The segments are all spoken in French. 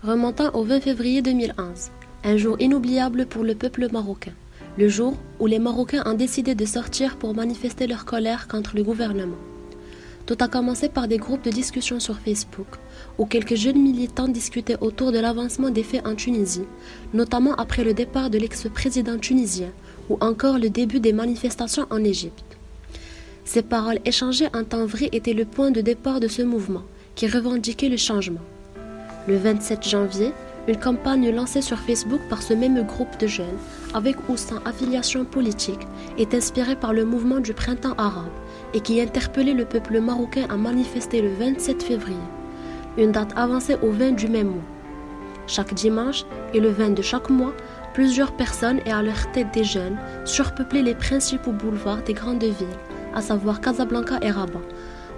remontant au 20 février 2011, un jour inoubliable pour le peuple marocain, le jour où les Marocains ont décidé de sortir pour manifester leur colère contre le gouvernement. Tout a commencé par des groupes de discussion sur Facebook, où quelques jeunes militants discutaient autour de l'avancement des faits en Tunisie, notamment après le départ de l'ex-président tunisien, ou encore le début des manifestations en Égypte. Ces paroles échangées en temps vrai étaient le point de départ de ce mouvement, qui revendiquait le changement. Le 27 janvier, une campagne lancée sur Facebook par ce même groupe de jeunes, avec ou sans affiliation politique, est inspirée par le mouvement du printemps arabe et qui interpellait le peuple marocain à manifester le 27 février, une date avancée au 20 du même mois. Chaque dimanche et le 20 de chaque mois, plusieurs personnes et à leur tête des jeunes surpeuplaient les principaux boulevards des grandes villes, à savoir Casablanca et Rabat,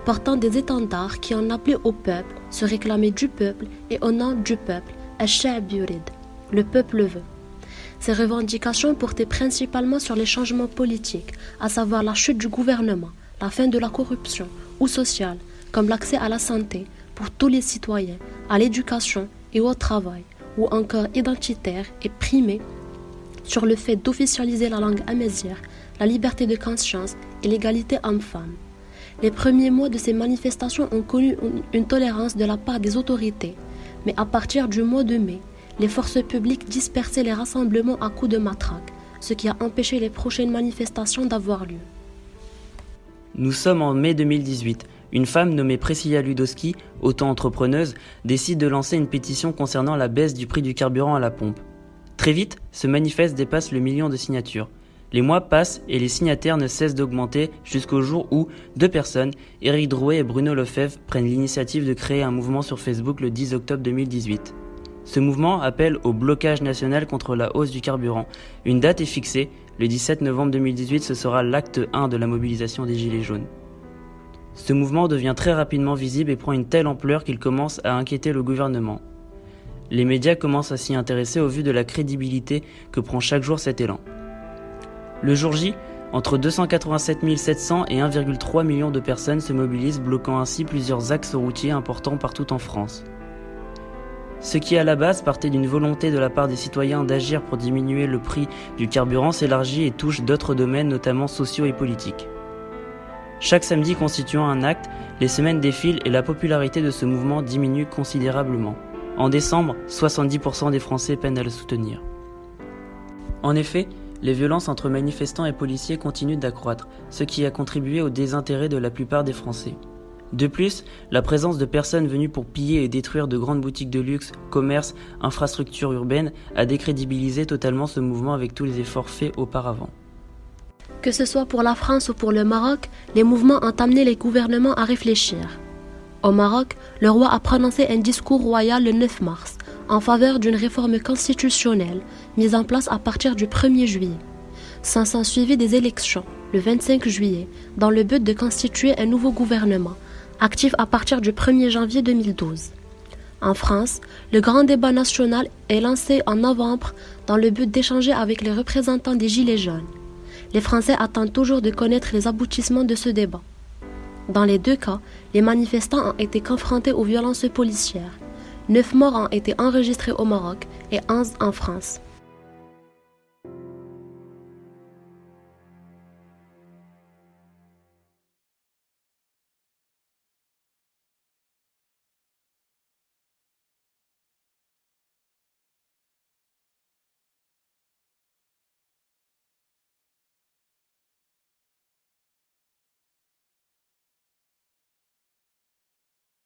portant des étendards qui en appelaient au peuple, se réclamaient du peuple et au nom du peuple, Al-Sha'b yurid, le peuple veut. Ces revendications portaient principalement sur les changements politiques, à savoir la chute du gouvernement, la fin de la corruption ou sociale, comme l'accès à la santé pour tous les citoyens, à l'éducation et au travail, ou encore identitaire et primé sur le fait d'officialiser la langue amazigh, la liberté de conscience et l'égalité homme-femme. Les premiers mois de ces manifestations ont connu une tolérance de la part des autorités, mais à partir du mois de mai, les forces publiques dispersaient les rassemblements à coups de matraque, ce qui a empêché les prochaines manifestations d'avoir lieu. Nous sommes en mai 2018. Une femme nommée Priscilla Ludowski, auto-entrepreneuse, décide de lancer une pétition concernant la baisse du prix du carburant à la pompe. Très vite, ce manifeste dépasse le 1 million de signatures. Les mois passent et les signataires ne cessent d'augmenter jusqu'au jour où 2 personnes, Éric Drouet et Bruno Lefebvre, prennent l'initiative de créer un mouvement sur Facebook le 10 octobre 2018. Ce mouvement appelle au blocage national contre la hausse du carburant. Une date est fixée, le 17 novembre 2018, ce sera l'acte 1 de la mobilisation des Gilets jaunes. Ce mouvement devient très rapidement visible et prend une telle ampleur qu'il commence à inquiéter le gouvernement. Les médias commencent à s'y intéresser au vu de la crédibilité que prend chaque jour cet élan. Le jour J, entre 287 700 et 1,3 million de personnes se mobilisent, bloquant ainsi plusieurs axes routiers importants partout en France. Ce qui à la base partait d'une volonté de la part des citoyens d'agir pour diminuer le prix du carburant s'élargit et touche d'autres domaines, notamment sociaux et politiques. Chaque samedi constituant un acte, les semaines défilent et la popularité de ce mouvement diminue considérablement. En décembre, 70% des Français peinent à le soutenir. En effet, les violences entre manifestants et policiers continuent d'accroître, ce qui a contribué au désintérêt de la plupart des Français. De plus, la présence de personnes venues pour piller et détruire de grandes boutiques de luxe, commerces, infrastructures urbaines a décrédibilisé totalement ce mouvement avec tous les efforts faits auparavant. Que ce soit pour la France ou pour le Maroc, les mouvements ont amené les gouvernements à réfléchir. Au Maroc, le roi a prononcé un discours royal le 9 mars en faveur d'une réforme constitutionnelle mise en place à partir du 1er juillet. S'en suivit des élections le 25 juillet dans le but de constituer un nouveau gouvernement actif à partir du 1er janvier 2012. En France, le grand débat national est lancé en novembre dans le but d'échanger avec les représentants des Gilets jaunes. Les Français attendent toujours de connaître les aboutissements de ce débat. Dans les 2 cas, les manifestants ont été confrontés aux violences policières. 9 morts ont été enregistrés au Maroc et 11 en France.